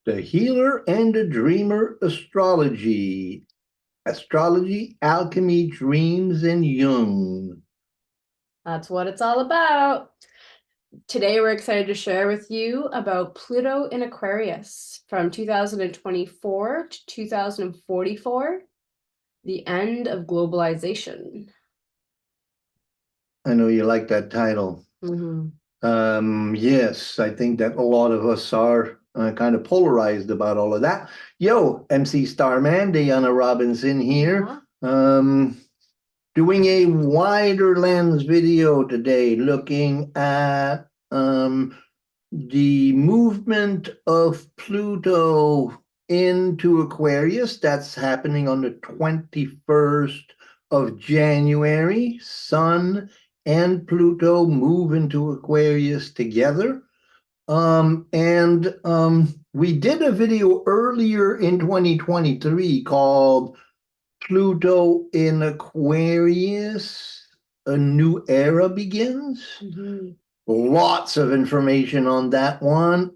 The Healer and the Dreamer Astrology. Astrology, Alchemy, Dreams, and Jung. That's what it's all about. Today, we're excited to share with you about Pluto in Aquarius from 2024 to 2044, the end of globalization. I know you like that title. Yes, I think that a lot of us are kind of polarized about all of that. Yo, MC Starman, Diana Robinson here. Doing a wider lens video today, looking at the movement of Pluto into Aquarius. That's happening on the 21st of January. Sun and Pluto move into Aquarius together. We did a video earlier in 2023 called Pluto in Aquarius, A New Era Begins. Lots of information on that one.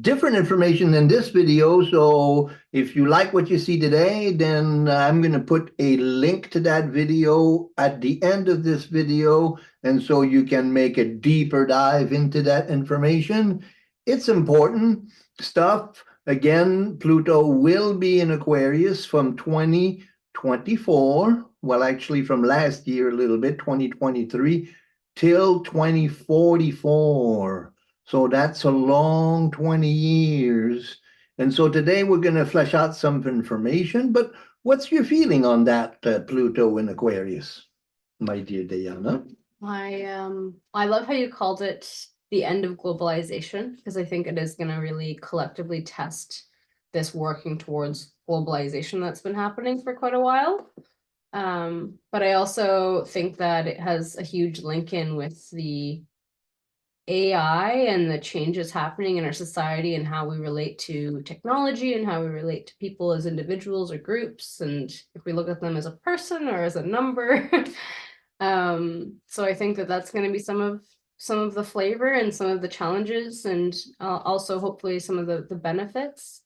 Different information than this video. So if you like what you see today, then I'm going to put a link to that video at the end of this video. And so you can make a deeper dive into that information. It's important stuff. Again, Pluto will be in Aquarius from 2024. Well, actually from last year a little bit, 2023. Till 2044. So that's a long 20 years. And so today we're going to flesh out some information, but what's your feeling on that Pluto in Aquarius, my dear Diana? I love how you called it the end of globalization, because I think it is going to really collectively test this working towards globalization that's been happening for quite a while. But I also think that it has a huge link in with the AI and the changes happening in our society and how we relate to technology and how we relate to people as individuals or groups, and if we look at them as a person or as a number. So I think that that's going to be some of the flavor and some of the challenges, and also hopefully some of the benefits.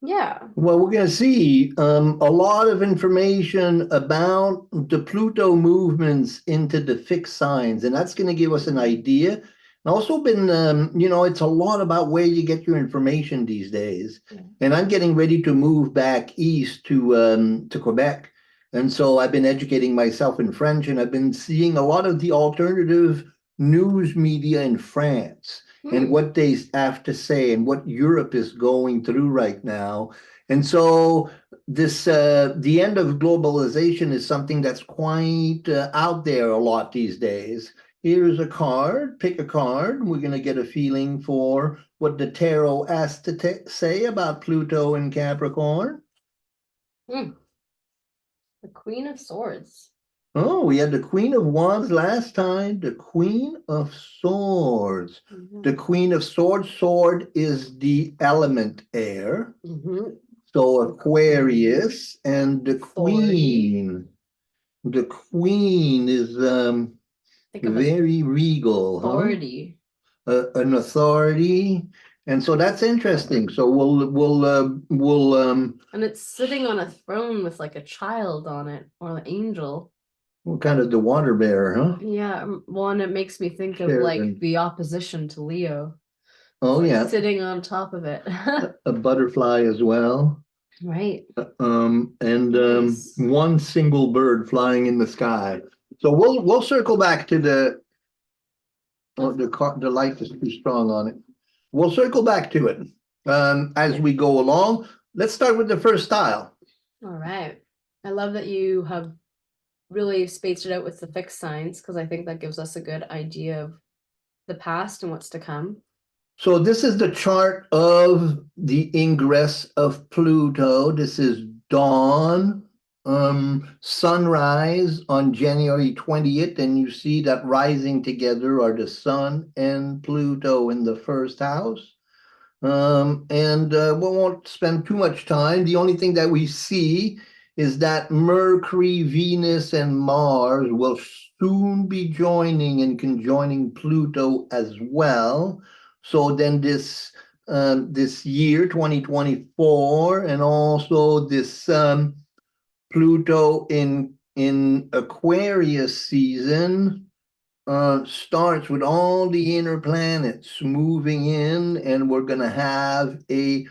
Yeah. Well, we're going to see a lot of information about the Pluto movements into the fixed signs, and that's going to give us an idea. And also been, it's a lot about where you get your information these days. Yeah. And I'm getting ready to move back east to Quebec. And so I've been educating myself in French, and I've been seeing a lot of the alternative news media in France. And what they have to say and what Europe is going through right now. And so this, the end of globalization is something that's quite out there a lot these days. Here's a card, pick a card. We're going to get a feeling for what the tarot has to say about Pluto and Capricorn. The Queen of Swords. Oh, we had the Queen of Wands last time, the Queen of Swords. The Queen of Swords, sword is the element air. So Aquarius, and the Queen. The Queen is very regal. Authority. An authority. And so that's interesting. So we'll and it's sitting on a throne with like a child on it, or an angel. Well, kind of the water bearer, huh? Yeah, one, it makes me think of like the opposition to Leo. Oh, like yeah. Sitting on top of it. A butterfly as well. Right. Nice. One single bird flying in the sky. So we'll circle back to the light is too strong on it. We'll circle back to it as we go along. Let's start with the first style. All right. I love that you have really spaced it out with the fixed signs, because I think that gives us a good idea of the past and what's to come. So this is the chart of the ingress of Pluto. This is dawn, sunrise on January 20th, and you see that rising together are the sun and Pluto in the first house. We won't spend too much time. The only thing that we see is that Mercury, Venus, and Mars will soon be joining and conjoining Pluto as well. So then this this year, 2024, and also this Pluto in Aquarius season starts with all the inner planets moving in, and we're going to have a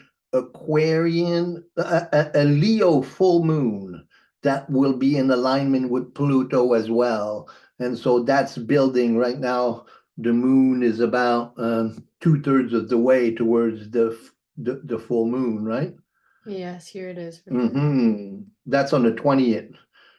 Leo full moon that will be in alignment with Pluto as well. And so that's building right now. The moon is about 2/3 of the way towards the full moon, right? Yes, here it is. That's on the 20th.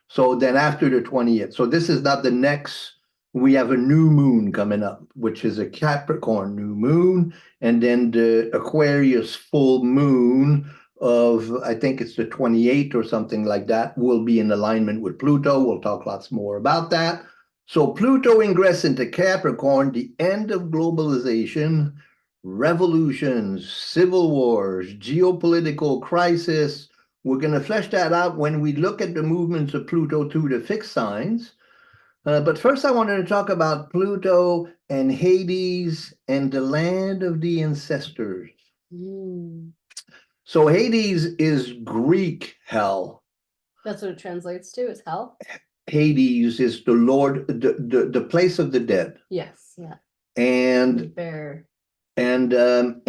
So then after the 20th, so this is not the next, we have a new moon coming up, which is a Capricorn new moon, and then the Aquarius full moon of, I think it's the 28th or something like that, will be in alignment with Pluto. We'll talk lots more about that. So Pluto ingress into Capricorn, the end of globalization, revolutions, civil wars, geopolitical crisis. We're going to flesh that out when we look at the movements of Pluto through the fixed signs. But first, I wanted to talk about Pluto and Hades and the land of the ancestors. So Hades is Greek hell. That's what it translates to, is hell? Hades is the Lord, the place of the dead. Yes, yeah. And bear. And then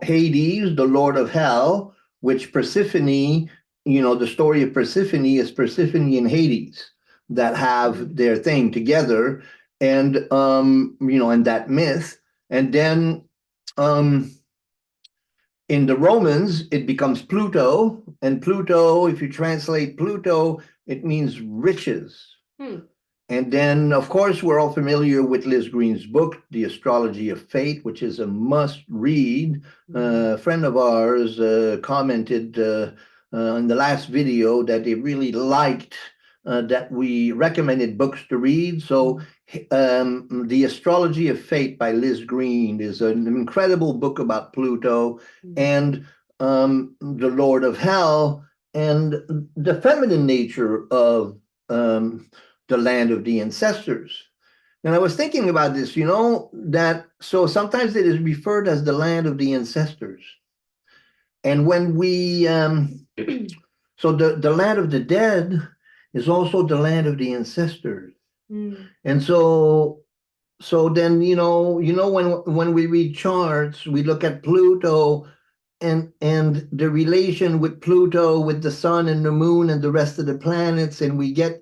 Hades, the Lord of Hell, which Persephone, the story of Persephone is Persephone and Hades that have their thing together, and and that myth. And then in the Romans, it becomes Pluto, and Pluto, if you translate Pluto, it means riches. And then, of course, we're all familiar with Liz Green's book, The Astrology of Fate, which is a must-read. A friend of ours commented in the last video that they really liked that we recommended books to read. So The Astrology of Fate by Liz Green is an incredible book about Pluto and the Lord of Hell and the feminine nature of the land of the ancestors. And I was thinking about this, that so sometimes it is referred as the land of the ancestors. And when we, so the land of the dead is also the land of the ancestors. And so then, when we read charts, we look at Pluto and the relation with Pluto, with the sun and the moon and the rest of the planets, and we get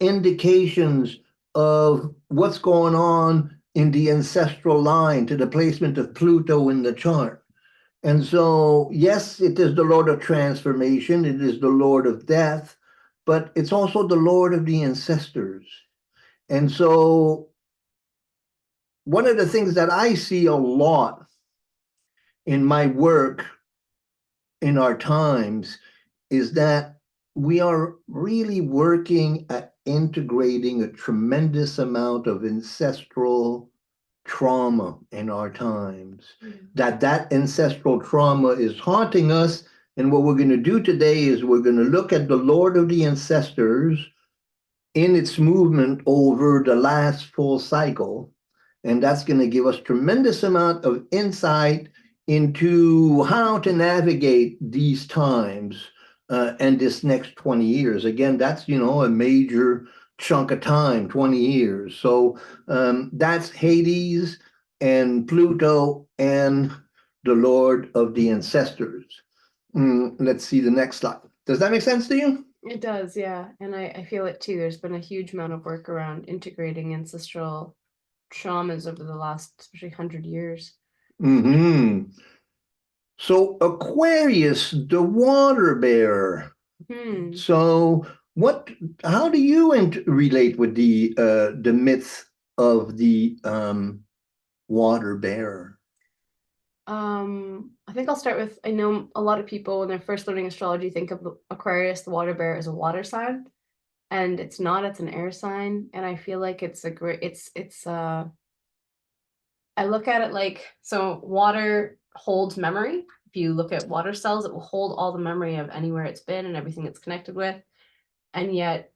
indications of what's going on in the ancestral line to the placement of Pluto in the chart. And so, yes, it is the Lord of transformation, it is the Lord of death, but it's also the Lord of the ancestors. And so, one of the things that I see a lot in my work in our times is that we are really working at integrating a tremendous amount of ancestral trauma in our times. That ancestral trauma is haunting us. And what we're going to do today is we're going to look at the Lord of the Ancestors in its movement over the last full cycle. And that's going to give us tremendous amount of insight into how to navigate these times and this next 20 years. Again, that's, a major chunk of time, 20 years. So that's Hades and Pluto and the Lord of the Ancestors. Let's see the next slide. Does that make sense to you? It does, yeah. And I feel it too. There's been a huge amount of work around integrating ancestral traumas over the last, especially 100 years. So Aquarius, the water bearer. So how do you relate with the myth of the water bearer? I think I'll start with, I know a lot of people when they're first learning astrology think of Aquarius, the water bearer, as a water sign, and it's not, it's an air sign. And I feel like it's a great, I look at it like, so water holds memory. If you look at water cells, it will hold all the memory of anywhere it's been and everything it's connected with. And yet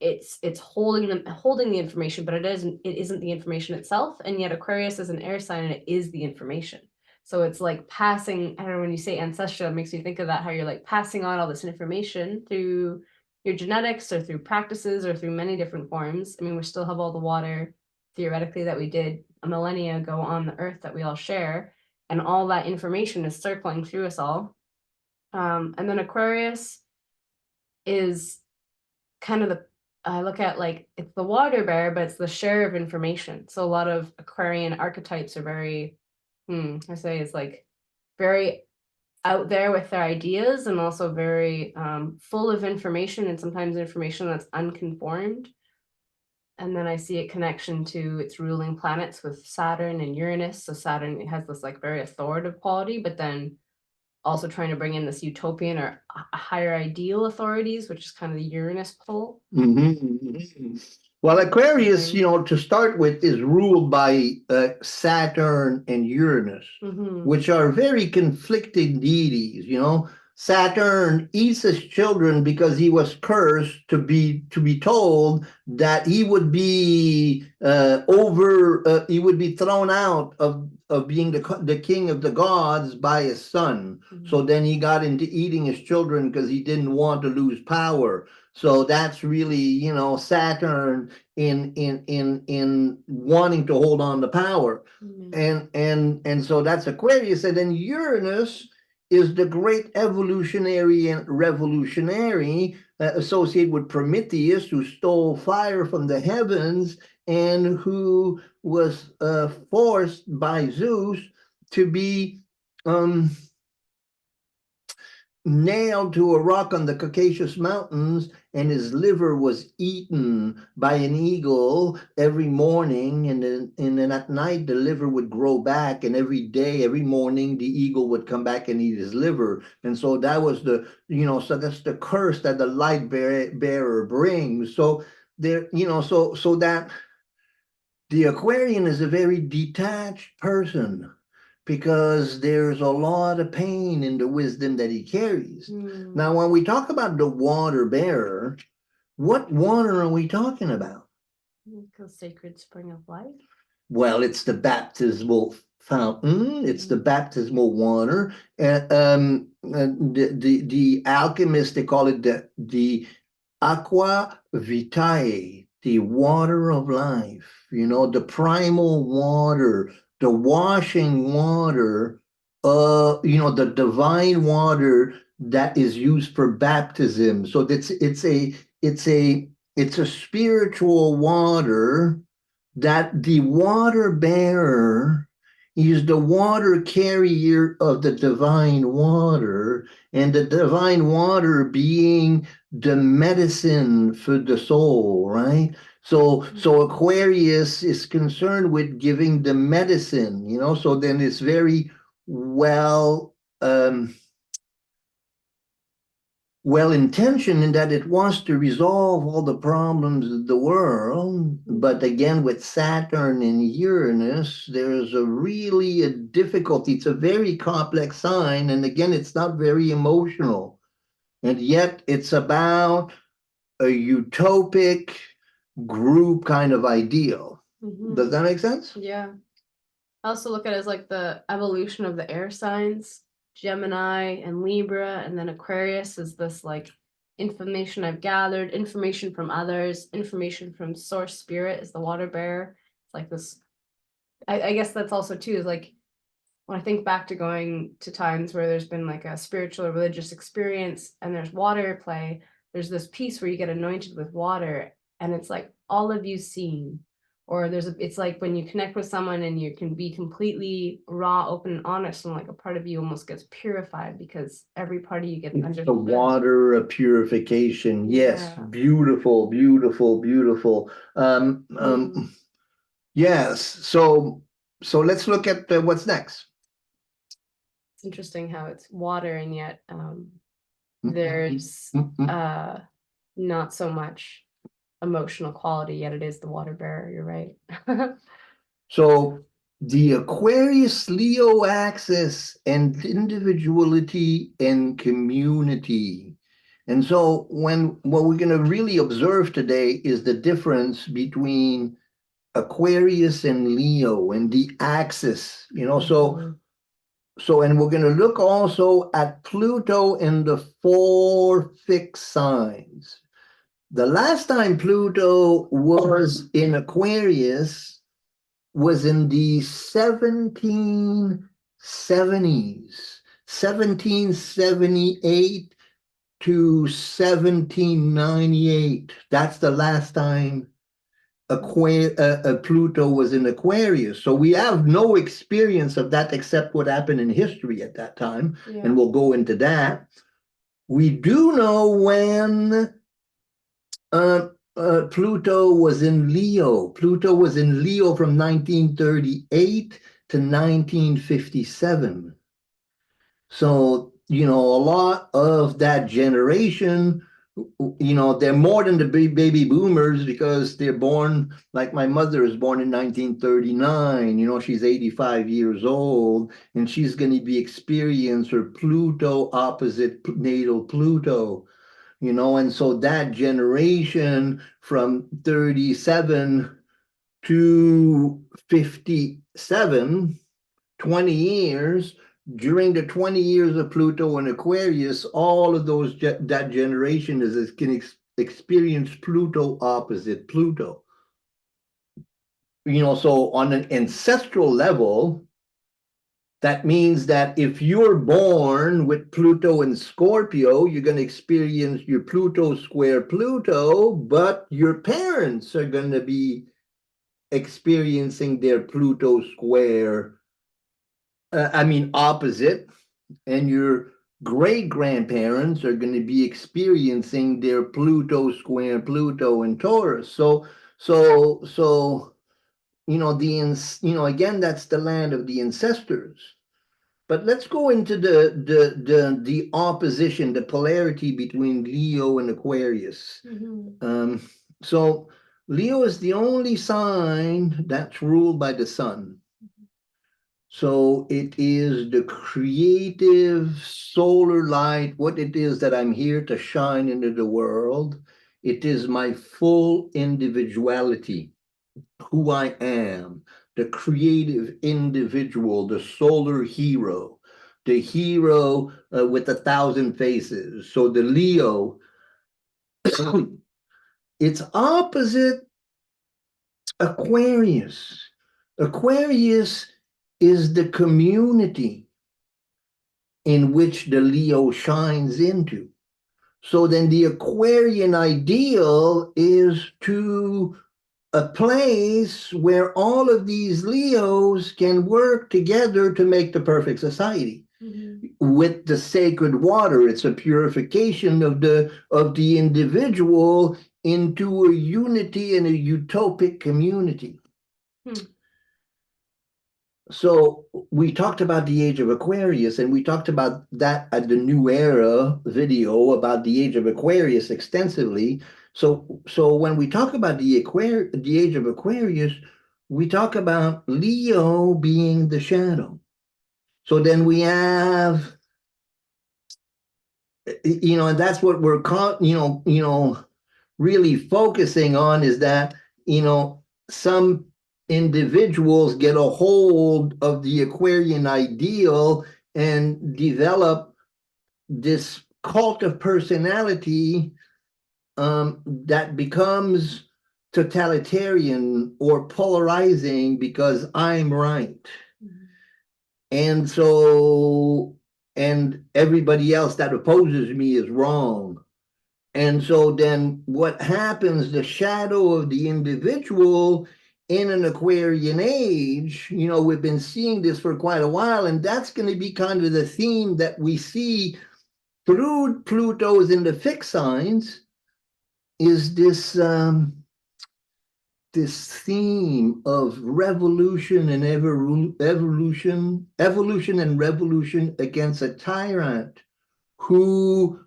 it's holding the information, but it isn't the information itself. And yet Aquarius is an air sign and it is the information. So it's like passing, I don't know, when you say ancestral, it makes me think of that, how you're like passing on all this information through your genetics or through practices or through many different forms. I mean, we still have all the water theoretically that we did a millennia ago on the earth that we all share. And all that information is circling through us all. And then Aquarius is kind of the, I look at like, it's the water bear, but it's the share of information. So a lot of Aquarian archetypes are very, I say it's like very out there with their ideas and also very full of information, and sometimes information that's unconformed. And then I see a connection to its ruling planets with Saturn and Uranus. So Saturn has this like very authoritative quality, but then also trying to bring in this utopian or higher ideal authorities, which is kind of the Uranus pole. Well, Aquarius, to start with, is ruled by Saturn and Uranus, which are very conflicting deities. Saturn eats his children because he was cursed to be told that he would be he would be thrown out of being the king of the gods by his son. So then he got into eating his children because he didn't want to lose power. So that's really, Saturn in wanting to hold on to power. And so that's Aquarius. And then Uranus is the great evolutionary and revolutionary associated with Prometheus, who stole fire from the heavens and who was forced by Zeus to be nailed to a rock on the Caucasus Mountains, and his liver was eaten by an eagle every morning, and then at night the liver would grow back, and every morning the eagle would come back and eat his liver. And so that was so that's the curse that the light bearer brings. So there, so that the Aquarian is a very detached person, because there's a lot of pain in the wisdom that he carries. Now, when we talk about the water bearer, what water are we talking about? The sacred spring of life. Well, it's the baptismal fountain. It's the baptismal water. The alchemists, they call it the aqua vitae, the water of life. The primal water, the washing water, the divine water that is used for baptism. So it's a spiritual water that the water bearer is the water carrier of the divine water, and the divine water being the medicine for the soul, right? So Aquarius is concerned with giving the medicine, so then it's very well-intentioned in that it wants to resolve all the problems of the world. But again, with Saturn and Uranus, there's really a difficulty. It's a very complex sign, and again, it's not very emotional. And yet it's about a utopic group kind of ideal. Does that make sense? Yeah. I also look at it as like the evolution of the air signs, Gemini and Libra, and then Aquarius is this like information I've gathered, information from others, information from source spirit is the water bearer. It's like this, I guess that's also too, is like when I think back to going to times where there's been like a spiritual or religious experience and there's water play, there's this piece where you get anointed with water and it's like all of you seen. Or it's like when you connect with someone and you can be completely raw, open, and honest, and like a part of you almost gets purified because every part of you gets understood. The water of purification. Yes, beautiful, beautiful, beautiful. Yes. So let's look at what's next. It's interesting how it's water and yet there's not so much emotional quality, yet it is the water bearer. You're right. So the Aquarius Leo Axis and individuality and community. And so what we're going to really observe today is the difference between Aquarius and Leo and the axis, and we're going to look also at Pluto in the 4 fixed signs. The last time Pluto was in Aquarius was in the 1770s, 1778 to 1798. That's the last time Pluto was in Aquarius. So we have no experience of that except what happened in history at that time, and we'll go into that. We do know when Pluto was in Leo. Pluto was in Leo from 1938 to 1957. So, a lot of that generation, they're more than the baby boomers because they're born, like my mother is born in 1939. She's 85 years old, and she's going to be experiencing her Pluto opposite natal Pluto. And so that generation from 37 to 57, 20 years, during the 20 years of Pluto and Aquarius, all of that generation can experience Pluto opposite Pluto. So on an ancestral level, that means that if you're born with Pluto and Scorpio, you're going to experience your Pluto square Pluto, but your parents are going to be experiencing their Pluto square, opposite, and your great-grandparents are going to be experiencing their Pluto square Pluto in Taurus. So again, that's the land of the ancestors. But let's go into the opposition, the polarity between Leo and Aquarius. So Leo is the only sign that's ruled by the sun. So it is the creative solar light, what it is that I'm here to shine into the world. It is my full individuality, who I am, the creative individual, the solar hero, the hero with 1,000 faces. So the Leo, it's opposite Aquarius. Aquarius is the community in which the Leo shines into. So then the Aquarian ideal is to a place where all of these Leos can work together to make the perfect society. With the sacred water. It's a purification of the individual into a unity and a utopic community. So we talked about the age of Aquarius, and we talked about that at the New Era video about the age of Aquarius extensively. So when we talk about the age of Aquarius, we talk about Leo being the shadow. So then we have, and that's what we're really focusing on, is that, some individuals get a hold of the Aquarian ideal and develop this cult of personality that becomes totalitarian or polarizing because I'm right. And so, and everybody else that opposes me is wrong. And so then what happens, the shadow of the individual in an Aquarian age, we've been seeing this for quite a while, and that's going to be kind of the theme that we see through Pluto's in the fixed signs, is this this theme of revolution and evolution and revolution against a tyrant who,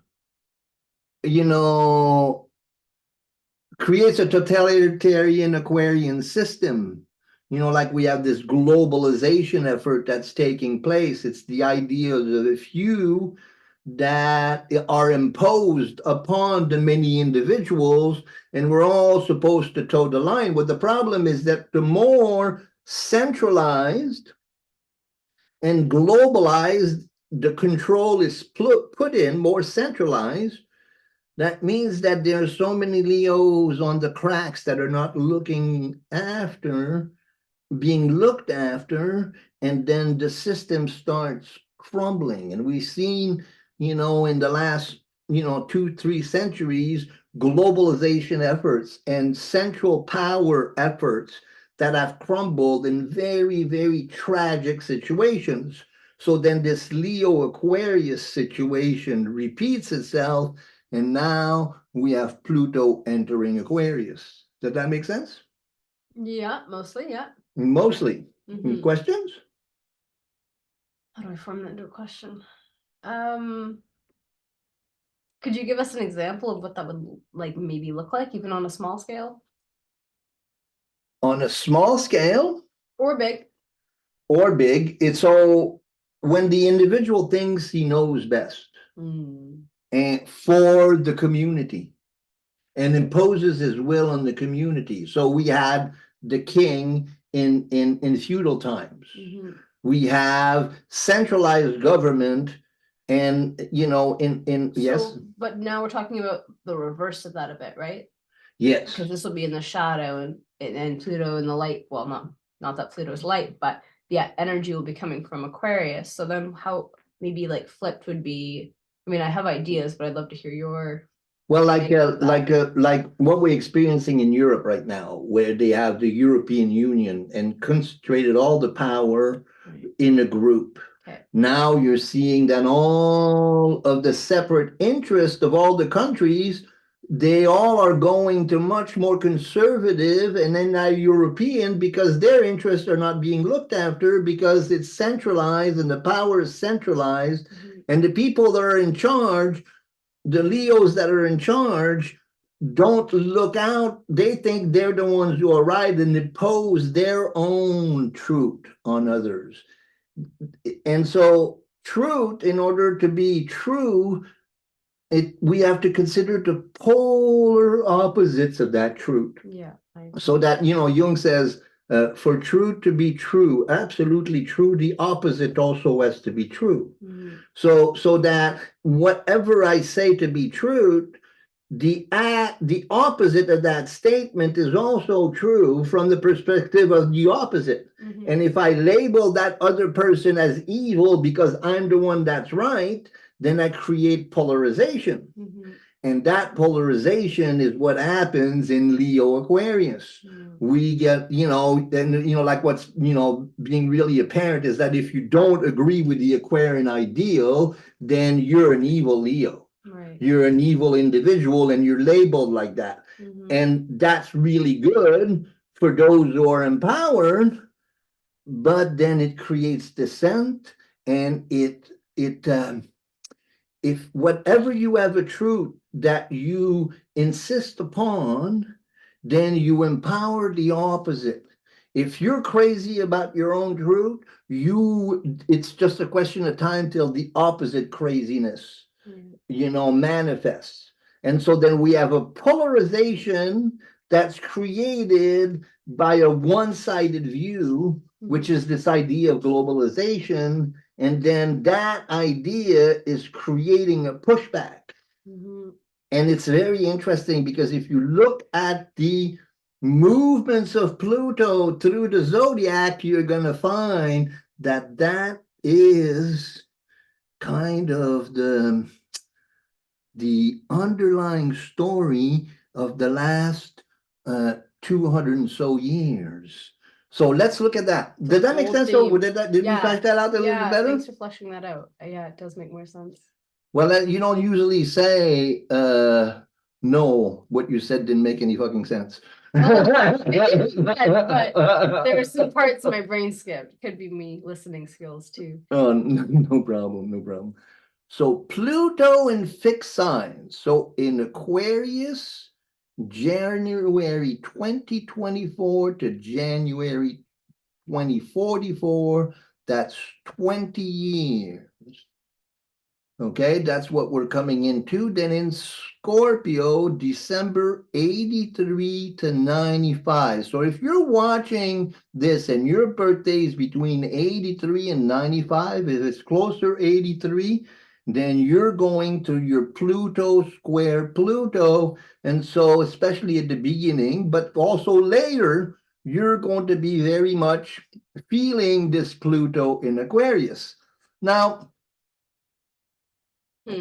creates a totalitarian Aquarian system. Like we have this globalization effort that's taking place. It's the idea of the few that are imposed upon the many individuals, and we're all supposed to toe the line. But the problem is that the more centralized and globalized the control is put in, more centralized, that means that there are so many Leos on the cracks that are not being looked after, and then the system starts crumbling. And we've seen, in the last, 2-3 centuries, globalization efforts and central power efforts that have crumbled in very, very tragic situations. So then this Leo Aquarius situation repeats itself, and now we have Pluto entering Aquarius. Does that make sense? Yeah, mostly, yeah. Mostly. Mhm. Questions? How do I form that into a question? Could you give us an example of what that would like maybe look like, even on a small scale On a small scale or big? or big, it's all when the individual thinks he knows best and for the community and imposes his will on the community. So we had the king in feudal times. We have centralized government, and yes, But now we're talking about the reverse of that a bit, right? yes. Because this will be in the shadow and Pluto in the light. Well, not that Pluto's light, but yeah, energy will be coming from Aquarius. So then how maybe like flipped would be, I mean, I have ideas, but I'd love to hear your Well, take on that. like what we're experiencing in Europe right now, where they have the European Union and concentrated all the power Right. in a group. Okay. Now you're seeing that all of the separate interests of all the countries, they all are going to much more conservative, and then now European, because their interests are not being looked after because it's centralized and the power is centralized, and the people that are in charge, the Leos that are in charge, don't look out. They think they're the ones who are right and impose their own truth on others. And so truth, in order to be true, we have to consider the polar opposites of that truth. Yeah. So that, Jung says, for truth to be true, absolutely true, the opposite also has to be true. So that whatever I say to be true, the opposite of that statement is also true from the perspective of the opposite. And if I label that other person as evil because I'm the one that's right, then I create polarization. And that polarization is what happens in Leo Aquarius. We get, like what's, being really apparent is that if you don't agree with the Aquarian ideal, then you're an evil Leo. Right. You're an evil individual and you're labeled like that. And that's really good for those who are empowered, but then it creates dissent, and if whatever you have a truth that you insist upon, then you empower the opposite. If you're crazy about your own truth, it's just a question of time till the opposite craziness manifests. And so then we have a polarization that's created by a one-sided view, which is this idea of globalization. And then that idea is creating a pushback. And it's very interesting because if you look at the movements of Pluto through the zodiac, you're going to find that that is kind of the underlying story of the last 200 and so years. So let's look at that. Did that make sense? Or did we flesh that out a little bit better? Thanks for fleshing that out. Yeah, it does make more sense. Well, you don't usually say, no, what you said didn't make any fucking sense. But there were some parts my brain skipped. Could be me listening skills too. Oh, no problem, no problem. So Pluto in fixed signs. So in Aquarius, January 2024 to January 2044, that's 20 years. Okay, that's what we're coming into. Then in Scorpio, December 83 to 95. So if you're watching this and your birthday is between 83 and 95, if it's closer 83, then you're going to your Pluto square Pluto. And so, especially at the beginning, but also later, you're going to be very much feeling this Pluto in Aquarius. Now,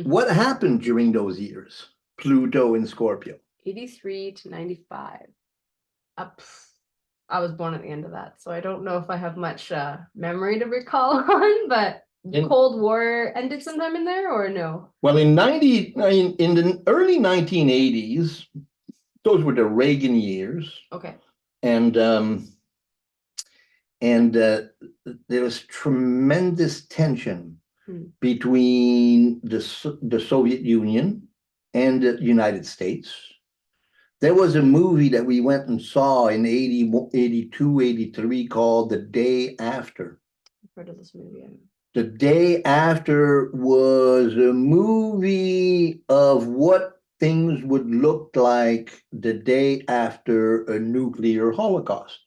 what happened during those years? Pluto in Scorpio. 83 to 95. I was born at the end of that, so I don't know if I have much memory to recall on, but the Cold War ended sometime in there or no? Well, in the early 1980s, those were the Reagan years. Okay. And there was tremendous tension between the Soviet Union and the United States. There was a movie that we went and saw in 80, 82, 83 called The Day After. I've heard of this movie. The Day After was a movie of what things would look like the day after a nuclear holocaust.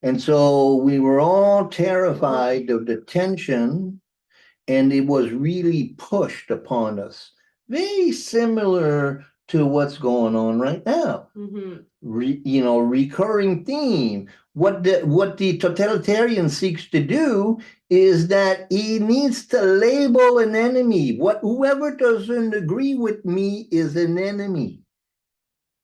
And so we were all terrified of the tension, and it was really pushed upon us. Very similar to what's going on right now. Recurring theme. What the totalitarian seeks to do is that he needs to label an enemy. Whoever doesn't agree with me is an enemy.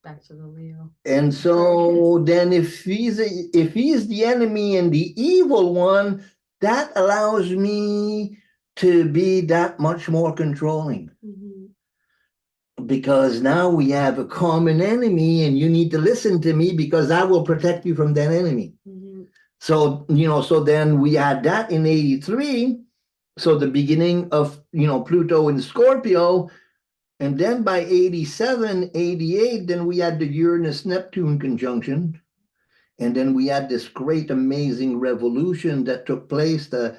Back to the Leo. And so then if he's the enemy and the evil one, that allows me to be that much more controlling. Because now we have a common enemy and you need to listen to me because I will protect you from that enemy. So, so then we had that in 83. So the beginning of, Pluto in Scorpio. And then by 87, 88, then we had the Uranus-Neptune conjunction. And then we had this great, amazing revolution that took place. The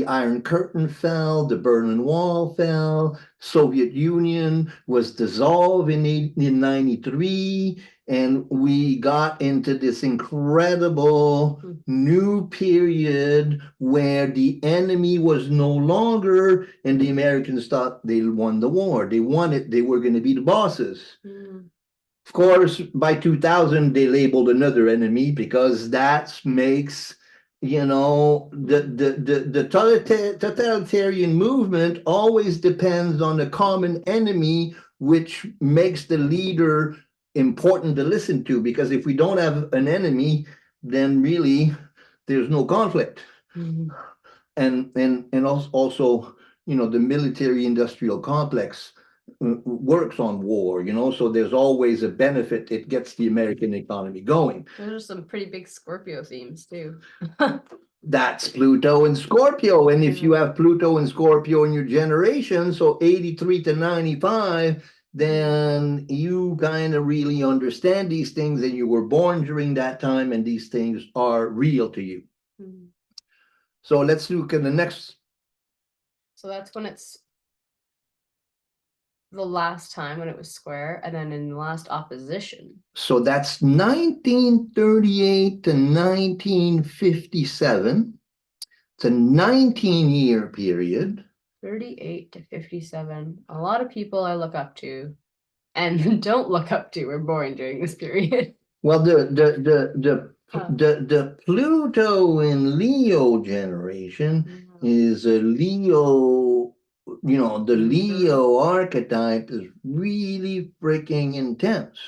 Iron Curtain fell, the Berlin Wall fell, Soviet Union was dissolved in 93, and we got into this incredible new period where the enemy was no longer, and the Americans thought they won the war. They were going to be the bosses. Of course, by 2000, they labeled another enemy because that makes, the totalitarian movement always depends on a common enemy, which makes the leader important to listen to. Because if we don't have an enemy, then really there's no conflict. And also, the military-industrial complex works on war, so there's always a benefit. It gets the American economy going. Those are some pretty big Scorpio themes too. That's Pluto and Scorpio. And if you have Pluto and Scorpio in your generation, so 83 to 95, then you kind of really understand these things, and you were born during that time, and these things are real to you. So let's look at the next. So that's when it's the last time when it was square, and then in the last opposition. So that's 1938 to 1957. It's a 19-year period. 38 to 57. A lot of people I look up to and don't look up to were born during this period. Well, the Pluto in Leo generation is a Leo. The Leo archetype is really freaking intense.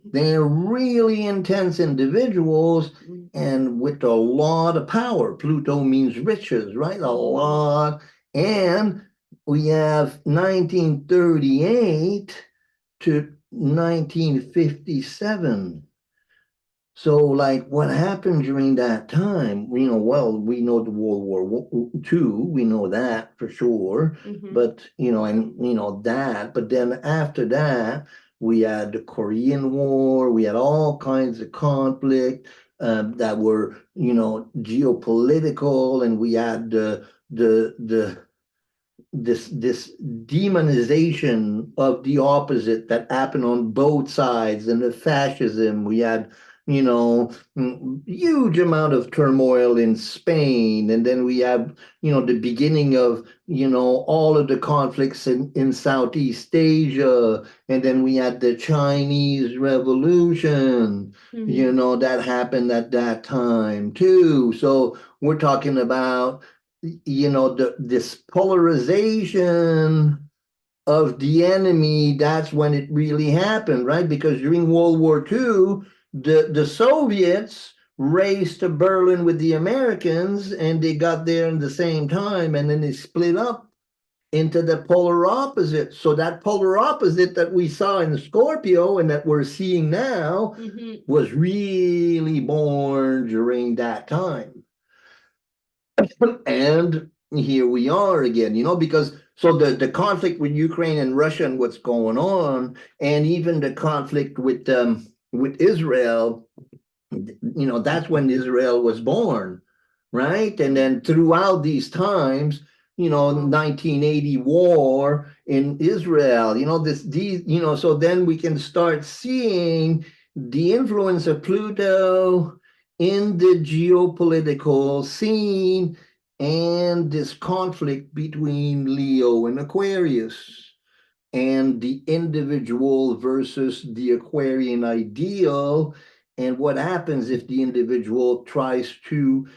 They're really intense individuals, and with a lot of power. Pluto means riches, right? A lot. And we have 1938 to 1957. So, like, what happened during that time? Well, we know the World War II. We know that for sure. But that. But then after that, we had the Korean War. We had all kinds of conflict that were, geopolitical, and we had the this demonization of the opposite that happened on both sides, and the fascism. We had, huge amount of turmoil in Spain, and then we have, the beginning of, all of the conflicts in Southeast Asia, and then we had the Chinese Revolution, that happened at that time too. So we're talking about, this polarization of the enemy. That's when it really happened, right? Because during World War II, the Soviets raced to Berlin with the Americans, and they got there in the same time, and then they split up into the polar opposite. So that polar opposite that we saw in Scorpio and that we're seeing now was really born during that time. And here we are again, because so the conflict with Ukraine and Russia and what's going on, and even the conflict with Israel, that's when Israel was born, right? And then throughout these times, 1980 war in Israel, so then we can start seeing the influence of Pluto in the geopolitical scene, and this conflict between Leo and Aquarius, and the individual versus the Aquarian ideal, and what happens if the individual tries to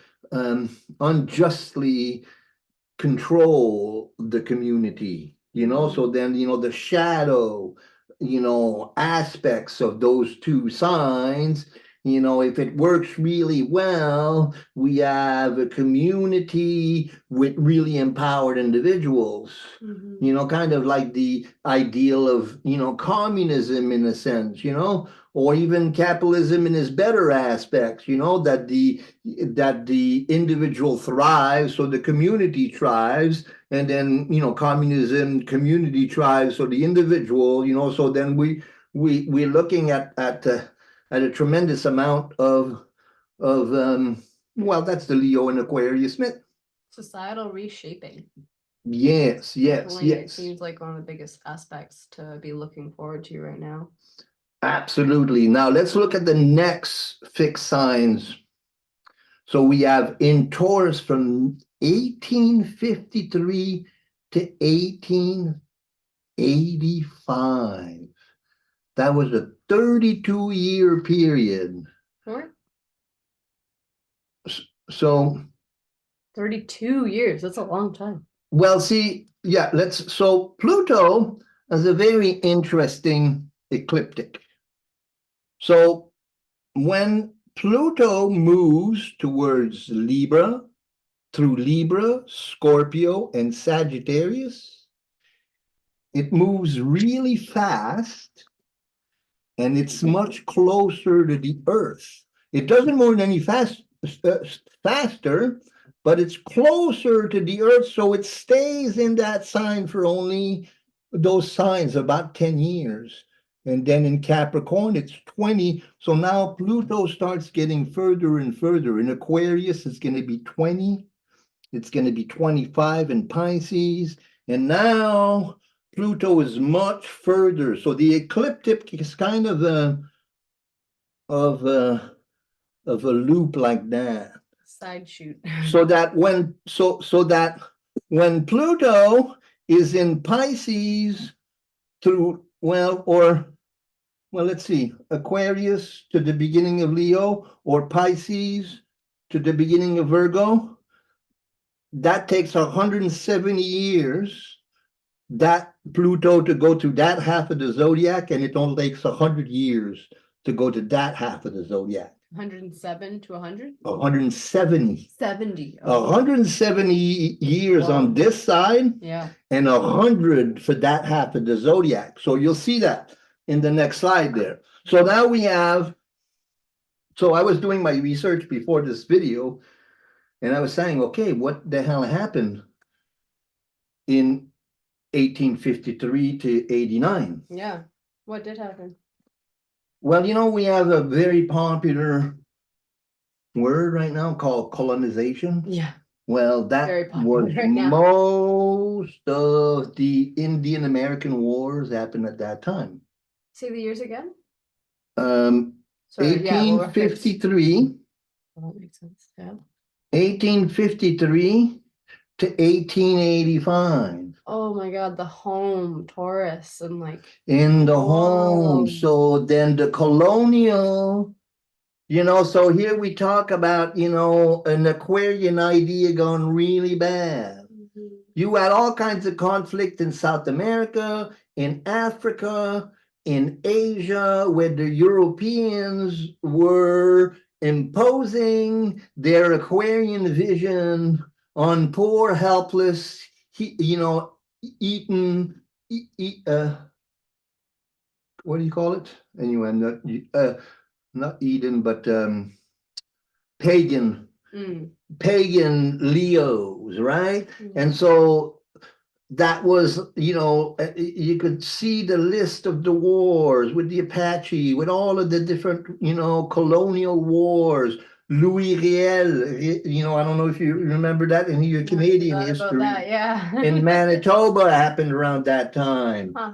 unjustly control the community, so then, the shadow, aspects of those two signs. If it works really well, we have a community with really empowered individuals, kind of like the ideal of, communism in a sense, or even capitalism in its better aspects, that the individual thrives, so the community thrives, and then, communism, community thrives, so the individual, so then we're looking at a tremendous amount of well, that's the Leo and Aquarius myth. Societal reshaping. Yes. Definitely, it seems like one of the biggest aspects to be looking forward to right now. Absolutely. Now let's look at the next fixed signs. So we have in Taurus from 1853 to 1885. That was a 32-year period. Sure. So 32 years, that's a long time. Well, see, yeah, so Pluto is a very interesting ecliptic. So when Pluto moves towards Libra, through Libra, Scorpio, and Sagittarius, it moves really fast, and it's much closer to the Earth. It doesn't move any faster, but it's closer to the Earth, so it stays in that sign for only those signs about 10 years. And then in Capricorn, it's 20. So now Pluto starts getting further and further. In Aquarius, it's going to be 20. It's going to be 25 in Pisces. And now Pluto is much further. So the ecliptic is kind of a loop like that. Side shoot. So that when Pluto is in Pisces let's see, Aquarius to the beginning of Leo, or Pisces to the beginning of Virgo, that takes 170 years, that Pluto to go to that half of the zodiac, and it only takes 100 years to go to that half of the zodiac. 107 to 100? 170. 70. 170 years on this side, and 100 for that half of the zodiac. So you'll see that in the next slide there. So now we have, so I was doing my research before this video, and I was saying, okay, what the hell happened in 1853 to 89? Yeah, what did happen? Well, we have a very popular word right now called colonization. Yeah. Well, that Very popular was right now. most of the Indian American wars happened at that time. Say the years again? Um, Sorry, yeah, we'll reference. 1853, Oh, that makes sense. Yeah. 1853 to 1885 Oh my God, the home, Taurus, and like, in the whoa. home. So then the colonial, so here we talk about, an Aquarian idea gone really bad. Mhm. You had all kinds of conflict in South America, in Africa, in Asia, where the Europeans were imposing their Aquarian vision on poor, helpless, eaten, what do you call it? Anyway, not Eden, but pagan Mm. pagan Leos, right? Mm. And so that was, you could see the list of the wars with the Apache, with all of the different, colonial wars. Louis Riel, I don't know if you remember that in your Canadian Forgot history. about that, yeah. In Manitoba happened around that time. Huh.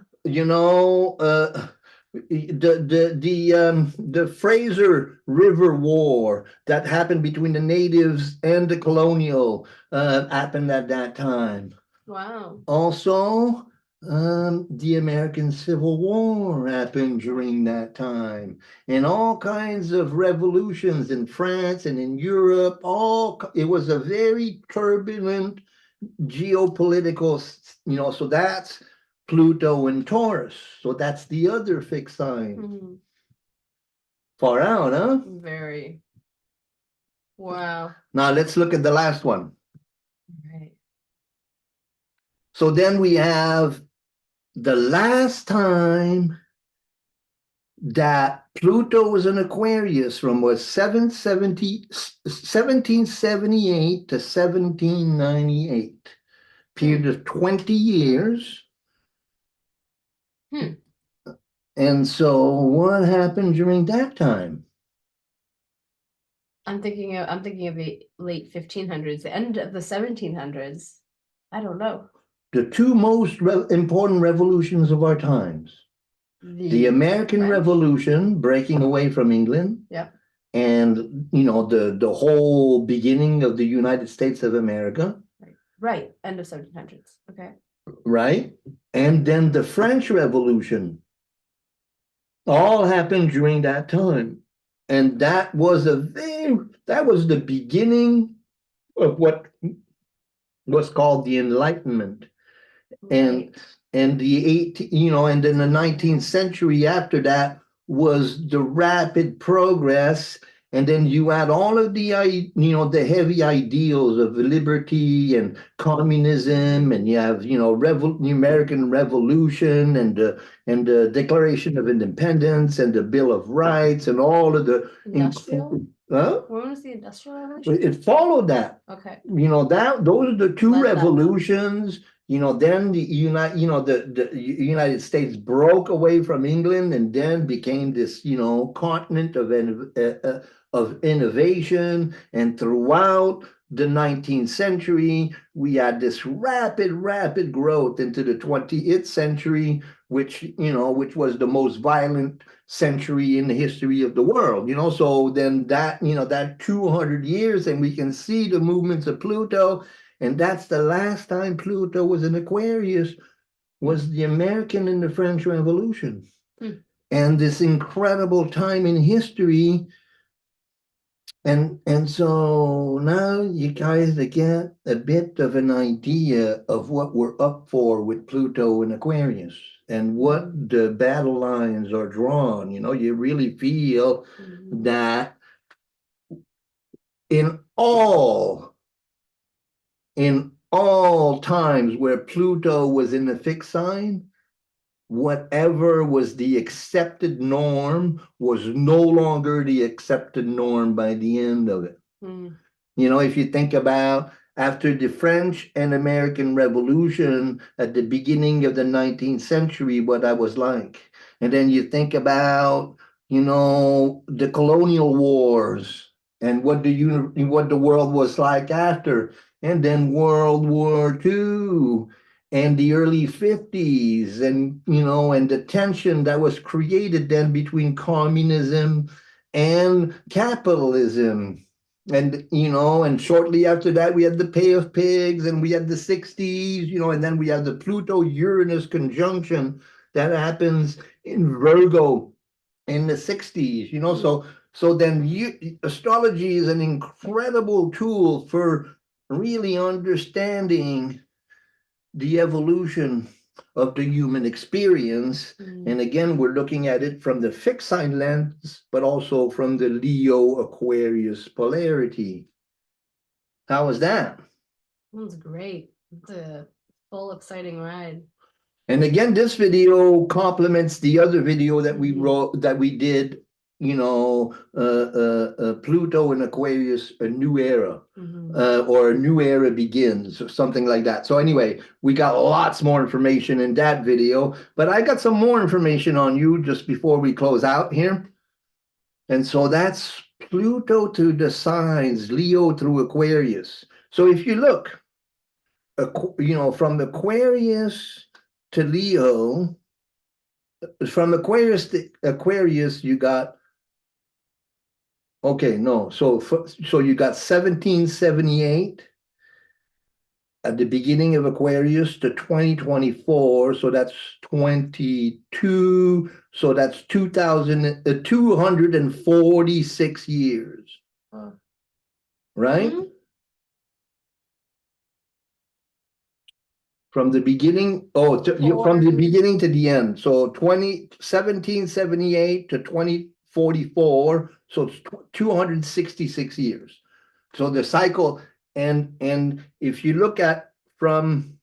The Fraser River War that happened between the natives and the colonial happened at that time. Wow. Also, the American Civil War happened during that time, and all kinds of revolutions in France and in Europe. It was a very turbulent geopolitical, so that's Pluto and Taurus. So that's the other fixed sign. Mhm. Far out, huh? Very. Wow. Now let's look at the last one. Right. So then we have the last time that Pluto was in Aquarius from was 1778 to 1798, period of 20 years. Hmm. And so what happened during that time? I'm thinking of the late 1500s, the end of the 1700s. I don't know. The two most important revolutions of our times. The American French? Revolution, breaking away from England. Yeah. And, the whole beginning of the United States of America. Right. End of 1700s. Okay. Right. And then the French Revolution all happened during that time. And that was the beginning of what was called the Enlightenment. Right. And and then the 19th century after that was the rapid progress. And then you add all of the heavy ideals of liberty and communism, and you have the American Revolution and the Declaration of Independence and the Bill of Rights and all of the Industrial? Huh? When was the Industrial Revolution? It followed that. Okay. Those are the two Led that one. revolutions. Then the United States broke away from England and then became this, continent of innovation. And throughout the 19th century, we had this rapid growth into the 20th century, which was the most violent century in the history of the world. So then that 200 years, and we can see the movements of Pluto. And that's the last time Pluto was in Aquarius, was the American and the French Revolution. And this incredible time in history. And so now you guys get a bit of an idea of what we're up for with Pluto in Aquarius and what the battle lines are drawn. You really feel that in all times where Pluto was in a fixed sign, whatever was the accepted norm was no longer the accepted norm by the end of it. If you think about after the French and American Revolution at the beginning of the 19th century, what that was like. And then you think about, the colonial wars and what the world was like after. and then World War II and the early 50s, and and the tension that was created then between communism and capitalism. And shortly after that, we had the Pay of Pigs, and we had the 60s, and then we have the Pluto-Uranus conjunction that happens in Virgo in the 60s, so then astrology is an incredible tool for really understanding the evolution of the human experience. And again, we're looking at it from the fixed sign lens, but also from the Leo-Aquarius polarity. How was that? That's great. It's a full exciting ride. And again, this video complements the other video that we did, Pluto in Aquarius, a new era, or a new era begins, or something like that. So anyway, we got lots more information in that video, but I got some more information on you just before we close out here. And so that's Pluto to the signs, Leo through Aquarius. So if you look, from Aquarius to Leo, from Aquarius to Aquarius, you got, okay, no, so you got 1778 at the beginning of Aquarius to 2024, so that's 22, so that's 246 years, right? From the beginning, from the beginning to the end. So 1778 to 2044, so it's 266 years. So the cycle, and if you look at from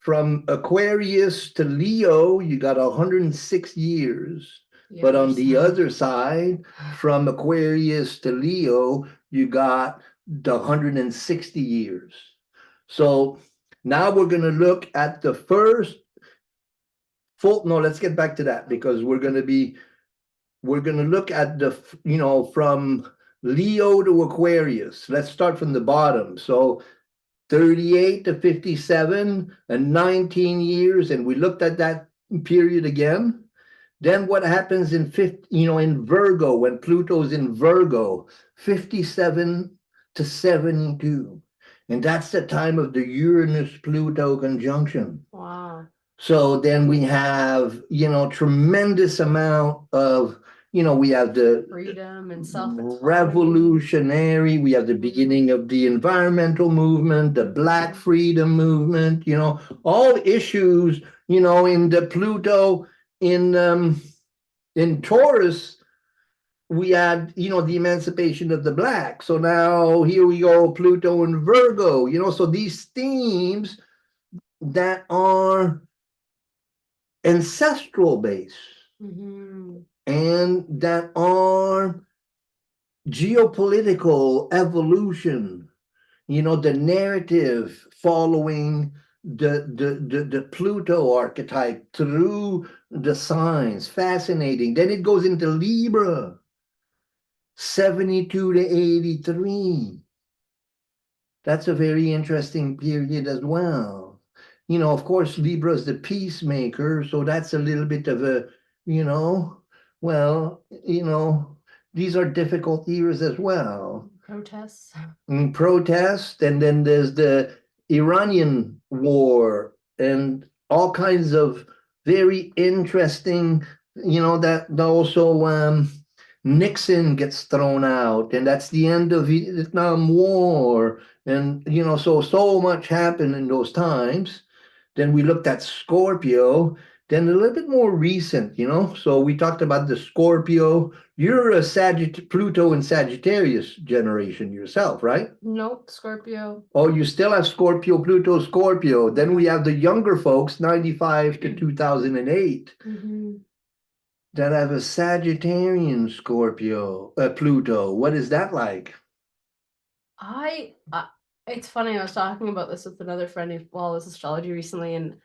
Aquarius to Leo, you got 106 years. But on the other side, from Aquarius to Leo, you got the 160 years. So now we're going to look at the first let's get back to that, because we're going to look at the, from Leo to Aquarius. Let's start from the bottom. So 38 to 57 and 19 years. And we looked at that period again. Then what happens in in Virgo, when Pluto's in Virgo, 57 to 72. And that's the time of the Uranus-Pluto conjunction. Wow. So then we have, tremendous amount of, we have the freedom and self-autonomy. Revolutionary, we have the beginning of the environmental movement, the Black freedom movement, all issues, in the Pluto in Taurus, we had, the emancipation of the Black. So now here we go, Pluto and Virgo, so these themes that are ancestral based and that are geopolitical evolution, the narrative following the Pluto archetype through the signs, fascinating. Then it goes into Libra, 72 to 83. That's a very interesting period as well. Of course, Libra is the peacemaker, so that's a little bit of a, these are difficult years as well. Protests. Protests, and then there's the Iranian war and all kinds of very interesting, that also Nixon gets thrown out, and that's the end of Vietnam War. And, so much happened in those times. Then we looked at Scorpio, then a little bit more recent, So we talked about the Scorpio. You're a Pluto and Sagittarius generation yourself, right? Nope, Scorpio. Oh, you still have Scorpio, Pluto, Scorpio. Then we have the younger folks, 95 to 2008. That have a Sagittarian Scorpio, Pluto. What is that like? It's funny, I was talking about this with another friend who follows astrology recently, and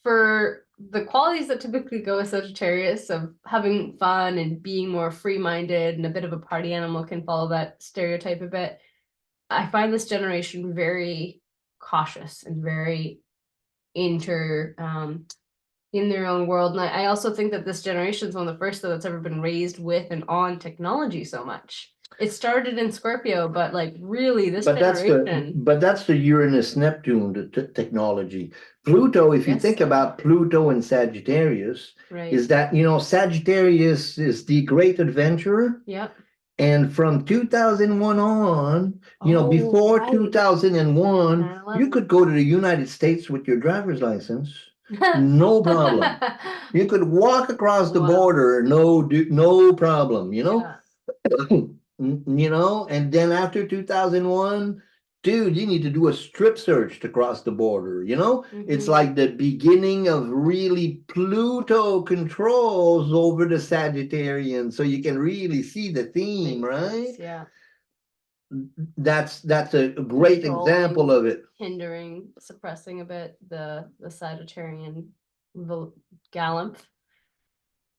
for the qualities that typically go with Sagittarius of having fun and being more free-minded and a bit of a party animal, can follow that stereotype a bit. I find this generation very cautious and very in their own world. And I also think that this generation is one of the first that's ever been raised with and on technology so much. It started in Scorpio, but like really this But generation. that's the Uranus Neptune technology. Pluto, if you Yes. think about Pluto and Sagittarius, Right. is that, Sagittarius is the great adventurer. Yep. And from 2001 on, before right. 2001, you could go to the United States with your driver's license, no problem. You could walk across the Wow. border, no problem, Yeah. And then after 2001, dude, you need to do a strip search to cross the border, It's like the beginning of really Pluto controls over the Sagittarian, so you can really see the theme, right? Yeah. That's a great example of it. Hindering, suppressing a bit the Sagittarian Gallant.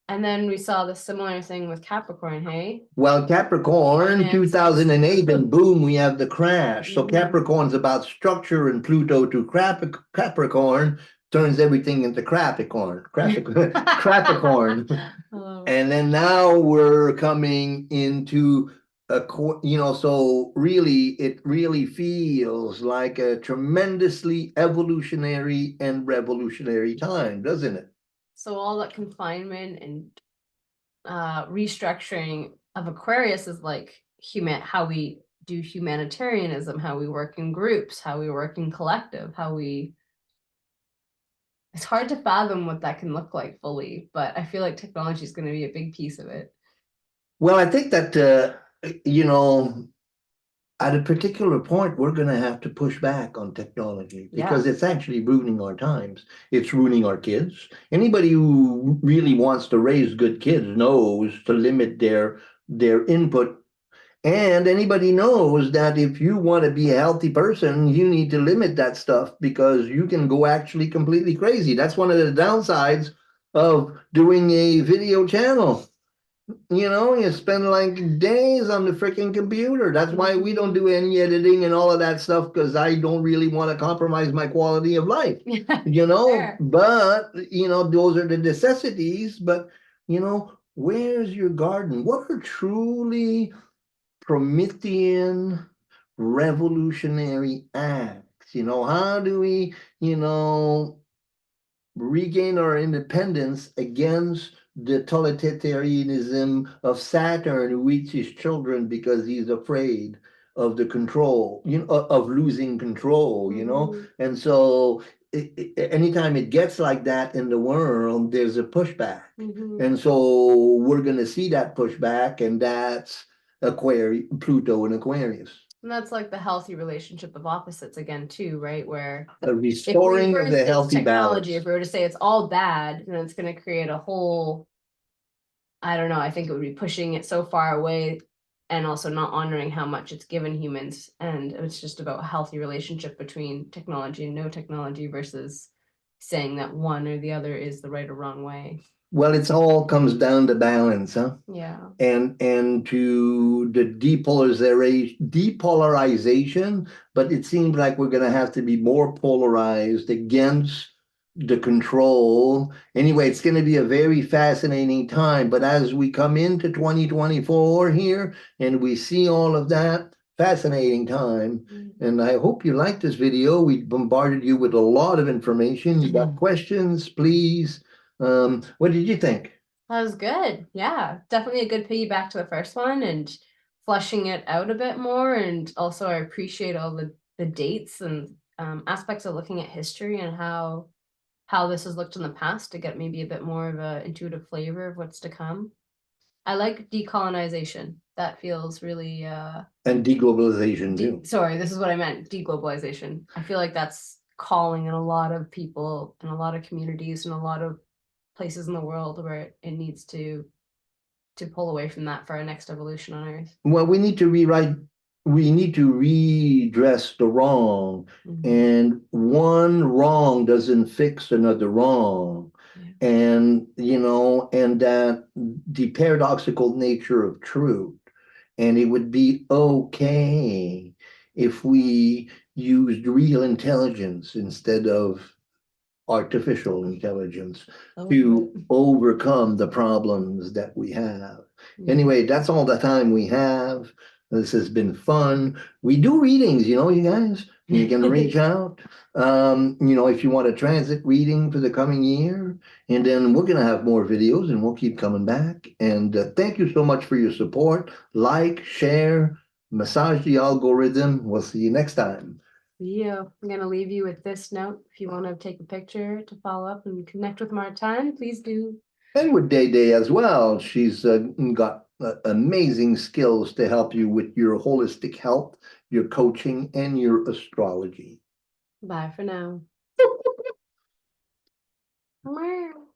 And then we saw the similar thing with Capricorn, hey? Well, Capricorn, 2008, and boom, we have the crash. So Capricorn's about structure, and Pluto to Capricorn turns everything into Capricorn. Capricorn. And then now we're coming into so really, it really feels like a tremendously evolutionary and revolutionary time, doesn't it? So all that confinement and restructuring of Aquarius is like how we do humanitarianism, how we work in groups, how we work in collective, it's hard to fathom what that can look like fully, but I feel like technology is going to be a big piece of it. Well, I think that, at a particular point, we're going to have to push back on technology because it's actually ruining our times. It's ruining our kids. Anybody who really wants to raise good kids knows to limit their input. And anybody knows that if you want to be a healthy person, you need to limit that stuff because you can go actually completely crazy. That's one of the downsides of doing a video channel. You spend like days on the freaking computer. That's why we don't do any editing and all of that stuff, because I don't really want to compromise my quality of life. Sure. But those are the necessities. But where's your garden? What are truly Promethean revolutionary acts? How do we, regain our independence against the totalitarianism of Saturn, who eats his children because he's afraid of the control, of losing control, And so anytime it gets like that in the world, there's a pushback. And so we're going to see that pushback, and that's Pluto in Aquarius. And that's like the healthy relationship of opposites again, too, right? Where a restoring of the healthy balance. If we were to say it's all bad, then it's going to create a whole, I don't know, I think it would be pushing it so far away and also not honoring how much it's given humans. And it's just about a healthy relationship between technology and no technology versus saying that one or the other is the right or wrong way. Well, it's all comes down to balance, huh? Yeah. And to the depolarization, but it seems like we're going to have to be more polarized against the control. Anyway, it's going to be a very fascinating time. But as we come into 2024 here and we see all of that, fascinating time. And I hope you liked this video. We bombarded you with a lot of information. You got questions, please. What did you think? That was good. Yeah, definitely a good piggyback to the first one and fleshing it out a bit more. And also I appreciate all the dates and aspects of looking at history and how this has looked in the past to get maybe a bit more of an intuitive flavor of what's to come. I like decolonization. That feels really and deglobalization too. Sorry, this is what I meant, deglobalization. I feel like that's calling in a lot of people and a lot of communities and a lot of places in the world where it needs to pull away from that for our next evolution on Earth. Well, we need to redress the wrong, and one wrong doesn't fix another wrong. And and that the paradoxical nature of truth, and it would be okay if we used real intelligence instead of artificial intelligence to overcome the problems that we have. Anyway, that's all the time we have. This has been fun. We do readings, you know, you guys. You can reach out, you know, if you want a transit reading for the coming year. And then we're going to have more videos and we'll keep coming back. And thank you so much for your support. Like, share, massage the algorithm. We'll see you next time. Yeah, I'm gonna leave you with this note. If you want to take a picture to follow up and connect with Martine, please do. And with Day Day as well. She's got amazing skills to help you with your holistic health, your coaching, and your astrology. Bye for now. Meow.